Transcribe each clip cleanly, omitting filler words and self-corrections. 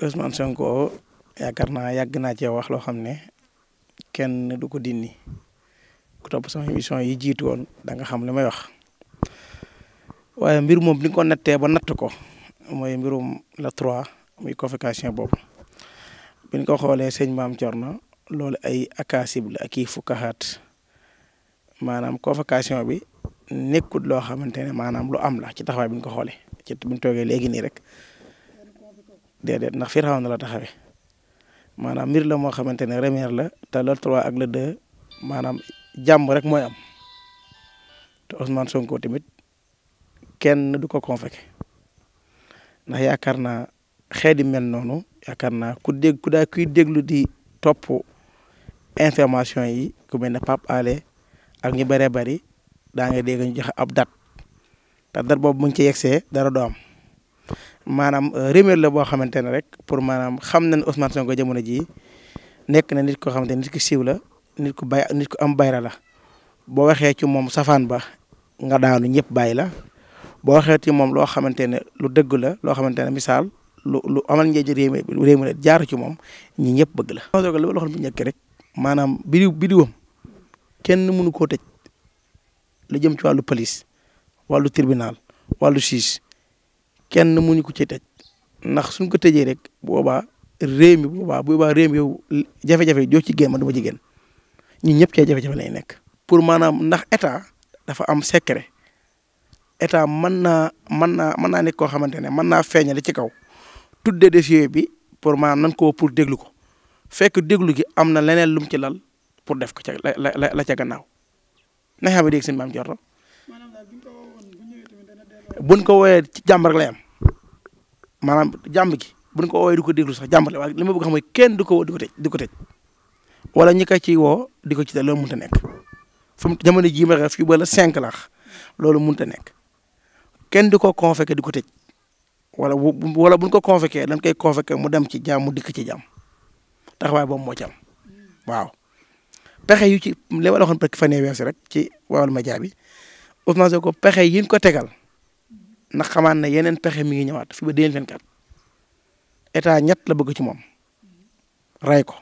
Ousmane Sonko yaakaar naa yàgg naa cee wax loo xam ne kenn du ko dindi ku topp sama émission yi jiitu woon da nga xam li may wax waaye mbir moom bi nga ko nattee ba natt ko mooy mbirum la 3 muy convocation boobu bi ñu ko xoolee sëñ Maam Thierno loolu ay akaasib la ak i fukkaxaat maanaam convocation bi nekkut loo xamante ne maanaam lu am la ci taxawaay bi ñu ko xoolee ci bi ñu toogee léegi nii rek déedéet ndax Firawna la taxawee maanaam mbir la moo xamante ne remeer la te le 3 ak le 2 maanaam jàmm rek mooy am te Ousmane Sonko tamit kenn du ko convoqué ndax yaakaar naa xeeti mel noonu yaakaar naa kuy déglu di topp information yi ku mel ne Pape Alé ak ñu bëree bëri daa nga dégg ñu joxe ab date te date boobu mu ngi ci yegsee dara du am maanaam remède la boo xamante ne rek pour maanaam xam nañ Ousmane Sonko jamono jii nekk na nit koo xamante ne nit ku siiw la nit ku am bayra la boo waxee ci moom safaan ba nga daanu ñëpp bàyyi la boo waxee ci moom loo xamante ne lu dëgg la loo xamante ne misaal lu amal njëriñ réew mi la jaar ci moom ñi ñëpp bëgg la. li ma la waxoon bu njëkk rek maanaam bidiwam kenn mënu koo tëj lu jëm ci wàllu police wàllu tribunal wàllu justice kenn mënu ko ci tëj ndax suñ ko tëjee rek boobaa réew mi yow jafe-jafe joo ci génn man du ma ci génn ñun ñëpp cee jafe-jafe lay nekk. pour maanaam ndax état dafa am secret état mën naa nekk koo xamante ne mën naa feeñale ci kaw tudde dossier bi pour maanaam nan ko pour déglu ko fekk déglu gi am na leneen lum ci lal pour def ko ca la ca gannaaw na xam ne dégg seen maam Thierno buñ ko woowee ci jàmm rek lay am maanaam jàmm gi buñ ko woowee du ko déglu sax jàmm la waaye li ma bëgg xam mooy kenn du ko woo di ko tëj wala ñi ko ciy woo di ko ci tëj loolu mënut a nekk fu mu jamono jii ma fii ba la 5 la loolu mënut a nekk kenn du ko convoqué di ko tëj wala buñ ko convoqué dañ koy convoqué mu dem ci jàmm mu dikk ci jàmm taxawaay boobu moo ci am waaw. pexe yu ci li ma la waxoon fan yii weesu rek ci wàllu média bi Ousmane Sonko pexe yi ñu ko tegal ndax xamaan na yeneen pexe mi ngi ñëwaat fi ba 2024 état ñett la bëgg ci moom ray ko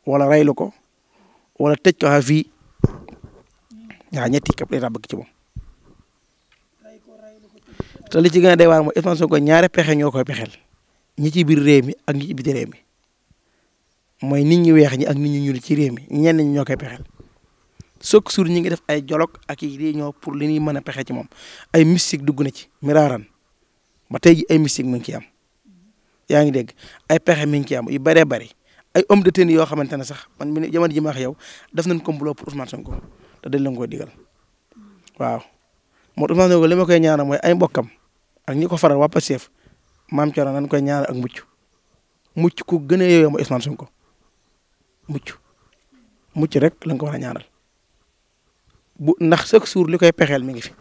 wala raylu ko wala tëj ko à vie ñaar ñetti képp état bëgg ci moom. te li ci gën a doy waar mooy Ousmane Sonko ñaari pexe ñoo koy pexeel ñi ci biir réew mi ak ñi ci biti réew mi mooy nit ñi weex ñi ak nit ñi ñuul ci réew mi ñenn ñi ñoo koy pexeel chaque jour ñi ngi def ay dialogue ak i réunion pour li ñuy mën a pexe ci moom ay mystique dugg na ci miraaran ba tey ji ay mystique mi ngi ciy am yaa ngi dégg ay pexe mi ngi ciy am yu bëree bëri ay homme de tenue yoo xamante ne sax man mi jamono ji ma wax yow def nañ complot pour Ousmane Sonko te dañ leen koy digal waaw moo Ousmane Sonko li ma koy ñaanal mooy ay mbokkam ak ñi ko faral waa Pastef maam Thierno nañ koy ñaanal ak mucc ku gën a yeyoo mooy Ousmane Sonko mucc rek lañ ko war a ñaanal ndax chaque jour li koy pexeel mi ngi fi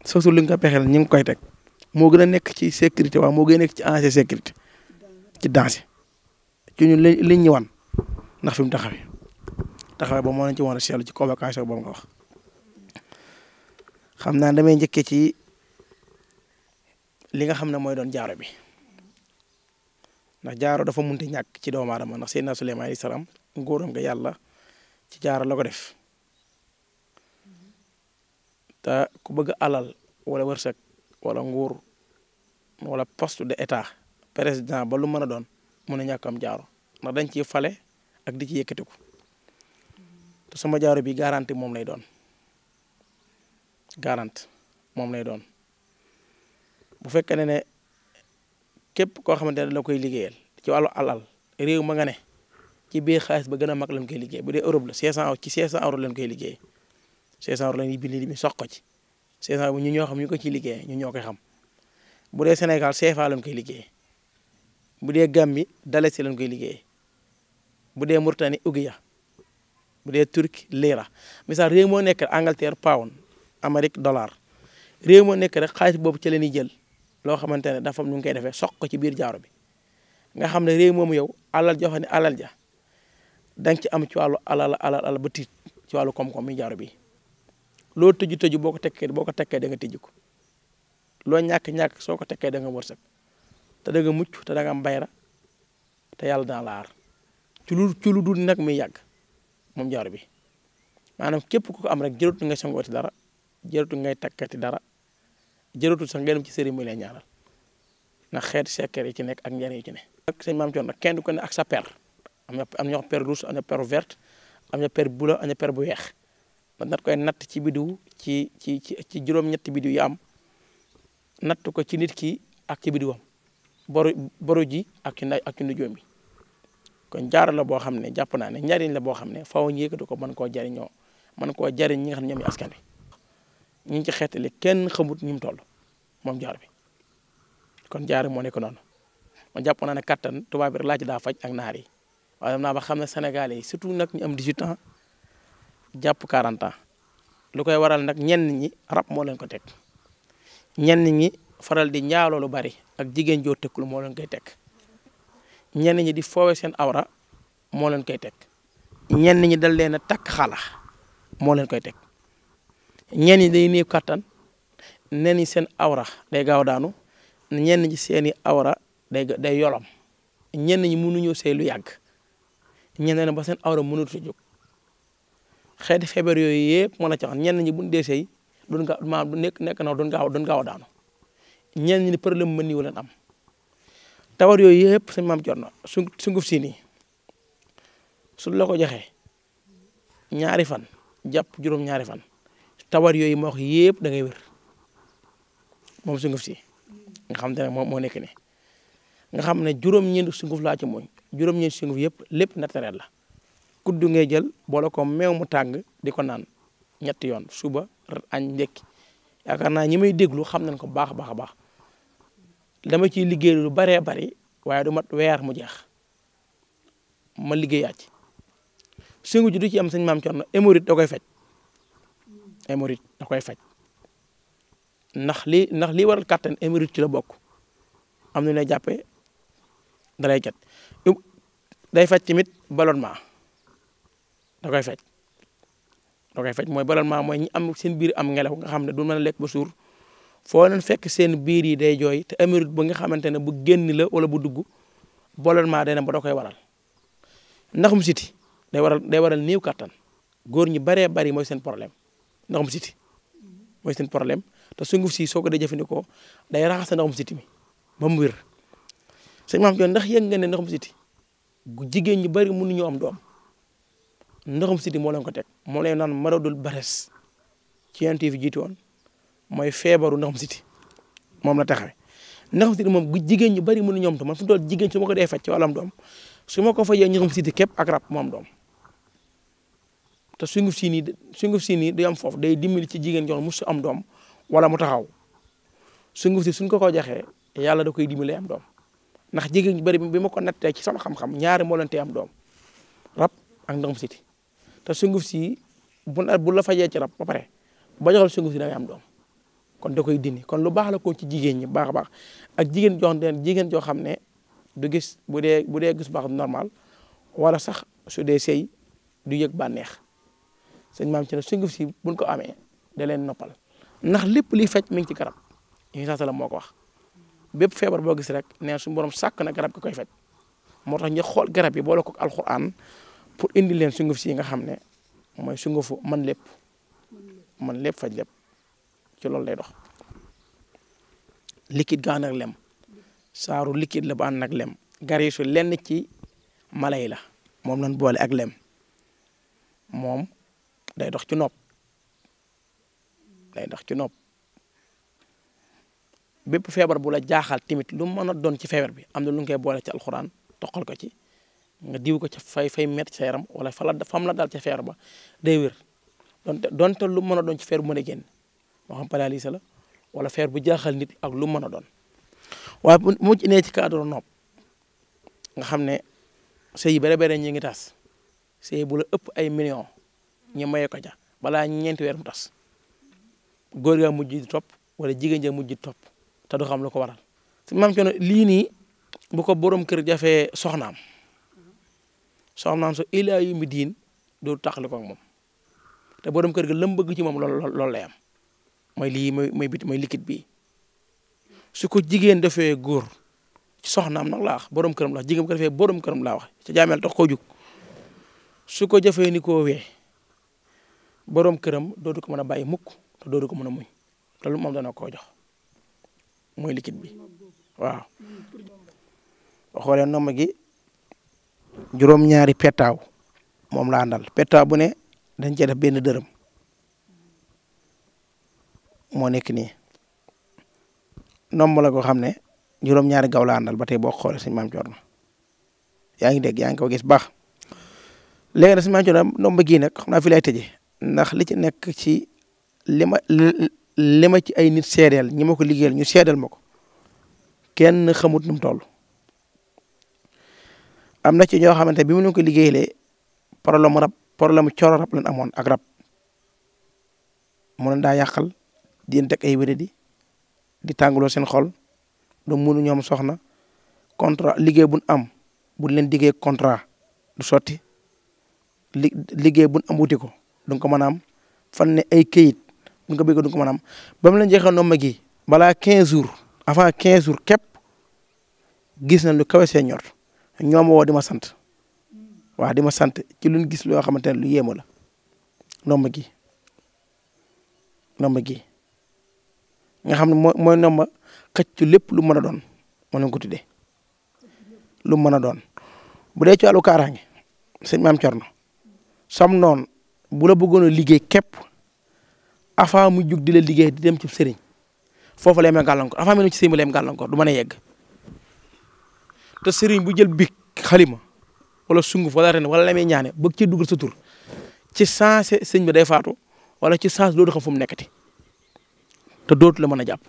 chaque jour li nga koy pexeel ñu ngi koy teg moo gën a nekk ci sécurité waaw moo gën a nekk ci enjeu sécurité ci danger ci ñun liñ ñu wan ndax fi mu taxawee ba moo nañ ci wan a seetlu ci convocation boobu nga wax xam naa damay njëkkee ci li nga xam ne mooy doon jaaro bi ndax jaaro dafa munti ñàkk ci doomu aadama ndax Seydina Suleymaan alayhi salaam nguuram nga yàlla ci jaaro la ko def te ku bëgg alal wala wërsëg wala nguur wala poste de état président ba lu mën a doon mun a ñàkk am jaaro ndax dañ ciy fale ak di ci yëkkatiku te sama jaaro bi garanti moom lay doon bu fekkee ne képp koo xamante ne la koy liggéeyal ci wàllu alal réew ma nga ne ci biir xaalis ba gën a mag lañ koy liggéey bu dee Europe la 500 ci 500 euros lañ koy liggéey 500 euros lañuy bind mi sox ko ci 500 bu ñu ñoo xam ñu ko ciy liggéey ñu ñoo koy xam bu dee Sénégal CFA lañ koy liggéey bu dee Gambie dalasi lañ koy liggéey bu dee Mauritanie ouguiya bu dee Turquie lira misaal réew moo nekk Angleterre pound Amérique dollar réew moo nekk rek xaalis boobu ci la ñuy jël loo xamante ne dafa am nu ngi koy defee soq ko ci biir jaaro bi nga xam ne réew moomu yow alal joo xam ne alal ja da nga ci am ci wàllu alal ba tiit ci wàllu koom-koom mi jaaro bi loo tëju boo ko tekkee da nga tëjju ko loo ñàkk soo ko tekkee da nga wërsëg te da nga mucc te da nga am bayra te yàlla dana la aar ci lu dul nag muy yàgg moom jaaro bi maanaam képp ku ko am rek jërëtu ngay sangooti dara jërëtu ngay takkati dara jërëtu sax ngay dem ci sëriñ mi lay ñaanal ndax xeeti secret yi ci nekk ak njariñ yi ci ne. ak sëñ Maam Thierno nag kenn du ko ne ak sa per am na ñoo xam per rouge am na per verte am na per bleu am na per bu weex nat koy natt ci bidiw ci juróom-ñetti bidiw yi am natt ko ci nit ki ak ci bidiwam boru ji ak ci nujoom bi kon jaaro la boo xam ne jàpp naa ne njariñ la boo xam ne faaw ñu yëkkati ko mën koo jariñoo mën koo jariñ ñi nga xam ne ñoom askan wi ñu ngi ci xeetali kenn xamut ñu mu toll moom jaaro bi kon jaaro moo nekk noonu man jàpp naa ne kattan tubaab bi rek laa ci daa faj ak naar yi waaye dem naa ba xam ne Sénégalais yi surtout nag ñu am 18 ans jàpp 40 ans lu koy waral nag ñenn ñi rab moo leen ko teg ñenn ñi faral di njaaloo lu bari ak jigéen joo tëkkul moo leen koy teg ñenn ñi di foowe seen awra moo leen koy teg ñenn ñi dal leen a takk xala moo leen koy teg ñenn ñi day néew kattan ñenn ñi seen awra day gaaw daanu ñenn ñi seeni awra day yolom ñenn ñi mënuñoo sëy lu yàgg ñenn ñi ba seen awra mënut a jóg xeeti feebar yooyu yëpp mën a caxan ñenn ñi buñ dee sëy doon gaaw maanaam nekk na doon gaaw a daanu ñenn ñi problème mën niwu leen am tawar yooyu yëpp sëñ Maam Thierno sunguf si nii su la ko joxee ñaari fan jàpp juróom-ñaari fan tawar yooyu ma wax yëpp da ngay wér moom sunguf si nga xam te ne moo nekk ne nga xam ne juróom-ñeent sunguf laa ci mooñ juróom-ñeent sunguf yëpp lépp naturel la kuddu ngay jël boole ko meew mu tàng di ko naan ñetti yoon suba añ ndekki yaakaar naa ñi may déglu xam nañ ko baax a baax a baax dama ciy liggéey lu baree bari waaye du mat weer mu jeex ma liggéeyaat ci sunguf ji du ci am sëñ Maam Thierno hémorroïde da koy faj hémorroïde da koy faj ndax li waral kàttan hémorroïde ci la bokk am na ne jàppee dalay cat day faj tamit ballonnement da koy faj mooy ballonnement mooy ñi am seen biir am ngelaw nga xam ne du mën a lekk ba suur foo leen fekk seen biir yi day jooy te hémorroïde ba nga xamante ne bu génn la wala bu dugg ballonnement day na ba da koy waral ndaxum siti day waral néew kàttan góor ñi baree bari mooy seen problème ndaxum siti mooy seen problème te sunguf si soo ko dee jëfandikoo day raxas ndaxum siti mi ba mu wér sëñ Maam Thierno ndax yëg nga ne ndaxum siti jigéen ñu bari mënuñu am doom ndaxum siti moo leen ko teg moo leen naan maradul bares ci yonent yi fi jiitu woon mooy feebaru ndaxum siti moom la taxawee ndaxum siti moom jigéen ñu bari mënuñu am doom man fu mu toll jigéen su ma ko dee faj ci wàllam doom su ma ko fajee ndaxum siti képp ak rab moom doom te sunguf si nii du am foofu day dimbali ci jigéen jox musu am doom wala mu taxaw sunguf si suñ ko joxee yàlla da koy dimbali am doom ndax jigéen ñu bari bi ma ko nattee ci sama xam-xam ñaari moo leen tee am doom rab ak ndaxum siti te sunguf si bu la fajee ci rab ba pare ba joxal sunguf si da ngay am doom kon da koy dindi kon lu baax la ko ci jigéen ñi baax a baax ak jigéen joo xam ne du gis bu dee gis baax normal wala sax su dee sëy du yëg bànneex sëñ Maam Thierno sunguf si buñ ko amee da leen noppal ndax lépp liy faj mi ngi ci garab Isa Sala moo ko wax bépp feebar boo gis rek nee suñu borom sàkk na garab ki koy faj moo tax ñu xool garab yi boole ko alxuraan pour indi leen sunguf si nga xam ne mooy sungufu man lépp faj lépp ci loolu lay dox liquide ga ànd ak lem saaru liquide la bu ànd ak lem garisu lenn ci mala yi la moom lañ boole ak lem moom day dox ci nopp bépp feebar bu la jaaxal tamit lu mën a doon ci feebar bi am na lu nga koy boole ci alxuraan toqal ko ci nga diw ko ca fay met sa yaram wala fam la dal ca feebar ba day wér donte lu mën a doon ci feebar bu mën a génn moo xam paralysie la wala feebar bu jaaxal nit ak lu mën a doon waaye bu mu nee ci cadre nopp nga xam ne sëy yi bare ñi ngi tas sëy bu la ëpp ay millions ñu maye ko ca balaa ñeenti weer mu tas góor gaa mujj di topp wala jigéen ja mujj di topp te du xam lu ko waral si Maam Thierno lii nii bu ko borom kër jafee soxnaam so ilaa yu mi diin doo taxali ko ak moom te borom kër ga lam bëgg ci moom loolu lay am mooy lii mooy liquide bii su ko jigéen defee góor soxnaam nag laa wax borom këram la wax jigéen bu ko defee borom këram laa wax ca jaameel tax koo jug su ko jëfee ni koo wee borom këram dootu ko mën a bàyyi mukk te dootu ko mën a muñ te lu moom dana koo jox mooy liquide bi waaw. boo xoolee nomba gi juróom-ñaari petaaw moom laa àndal petaaw bu ne dañ cee def benn dërëm moo nekk nii nomba la ko xam ne juróom-ñaari gaw la àndal ba tey boo xoolee sëñ Maam Cerno yaa ngi dégg yaa ngi ko gis baax léegi nag sëñ Maam Cerno nomba gii nag xam naa fi lay tëjee ndax li ci nekk ci li ma ci ay nit seedeel ñi ma ko liggéeyal ñu seedeel ma ko kenn xamut nu mu toll. am na ci ñoo xamante bi mu leen ko liggéeyalee problème coro rab lañ amoon ak rab mu leen daa yàqal di leen teg ay wéradi di tàngaloo seen xol du munu ñoom soxna contrat liggéey buñ am buñ leen diggee contrat du sotti liggéey buñ am wuti ko duñ ko mën a am fan ne ay këyit buñ ko bëgg duñ ko mën a am ba mu leen jeexal nomba gi balaa 15 jours avant 15 jours képp gis nañ lu kawe seen ñor ñoom woo di ma sant waaw di ma sant ci luñ gis loo xamante ne lu yéema la nomba gi nga xam ne mooy nomba xëcc lépp lu mën a doon moo leen ko tuddee lu mën a doon bu dee ci wàllu kaaraange sëñ Maam Cerno sam noonu bu la bëggoon a liggéey képp avant mu jug di la liggéey di dem ci sëriñ foofu lay may gàllankoor avant mu ne ci sëriñ bi lay may gàllankoor du mën a yegg te sëriñ bu jël big xalima wala sunguf wala ren wala la may ñaane bëgg ci dugal sa tur ci sensé sëñ bi day faatu wala ci sens dootu xam fu mu nekkati te dootu la mën a jàpp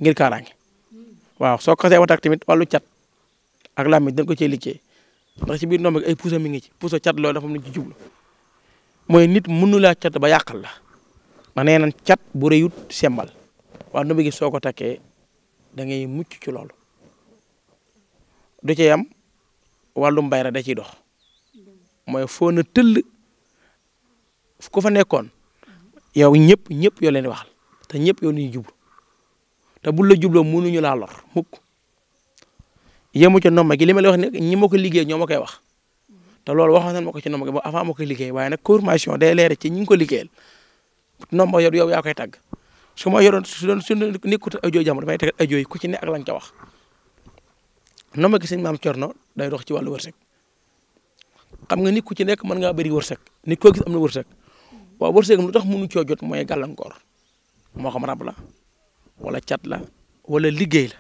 ngir kaaraange waaw soo ko xasee watak tamit wàllu cat ak làmmiñ dañ ko cee liggéey ndax ci biir nomba gi ay puso mi ngi ci puso cat loolu dafa am lu ci jublu mooy nit mënu laa cat ba yàqal la ndax nee nañ cat bu rëyut sembal waaw nomba gi soo ko takkee da ngay mucc ci loolu du ci yam wàllum bayra da ciy dox mooy foo na tëll ku fa nekkoon yow ñëpp yoo leen waxal te ñëpp yow ni jublu te bul la jubloo mënuñu laa lor mukk yemu ca nomba gi li ma la wax ne ñi ma ko liggéey ñoo ma koy wax te loolu waxoon nañ ma ko ci nomba gi ba avant ma koy liggéey waaye nag formation day leere ci ñi ngi ko liggéeyal nomba yow yaa koy tàgg su ma yoroon su nekkut audio jàmm damay tegal audio yi ku ci ne ak lañ ca wax nomba gi sëñ Maam Cerno day dox ci wàllu wërsëg xam nga nit ku ci nekk mën ngaa bëri wërsëg nit koo gis am na wërsëg waaw wërsëgam lu tax mënu coo jot mooy gàllankoor moo xam rab la wala cat la wala liggéey la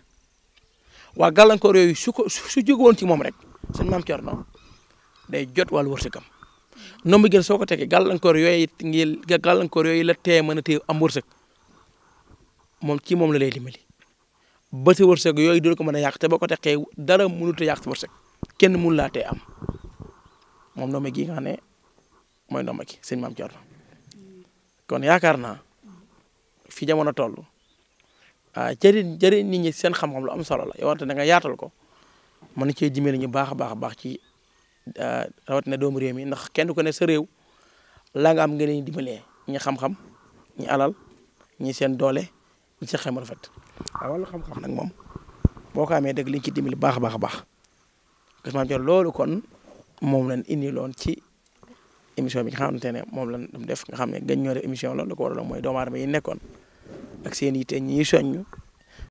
waa gàllankoor yooyu su jóge woon ci moom rek sëñ Maam Cerno day jot wàllu wërsëgam nomba gi soo ko tegee gàllankoor yooyu la tee mën a tee am wërsëg moom ci moom la lay dimbali ba sa wërsëg yooyu doo ko mën a yàq te boo ko teqee dara mënut a yàq sa wërsëg kenn mënu laa tee am moom nomba gi nga xam ne mooy nomba gi sëñ Maam Cerno kon yaakaar naa fi jamono toll jëriñ nit ñi seen xam-xam lu am solo la yow wante da nga yaatal ko mën na cee dimbali ñu baax a baax ci rawatina doomu réew mi ndax kenn ku ne sa réew la nga am nga leen dimbalee ñi xam-xam ñi alal ñi seen doole ñi sa xel rafet waaw wàllu xam-xam nag moom boo ko amee dëgg liñ ci dimbali baax a baax Kër Maam Cerno loolu kon moom lañ indi loon ci émission bi nga xamante ne moom lañ def nga xam ne gën ñoo def émission loolu la ko waraloon mooy doomu aadama yi nekkoon ak seen yitte ñi soññ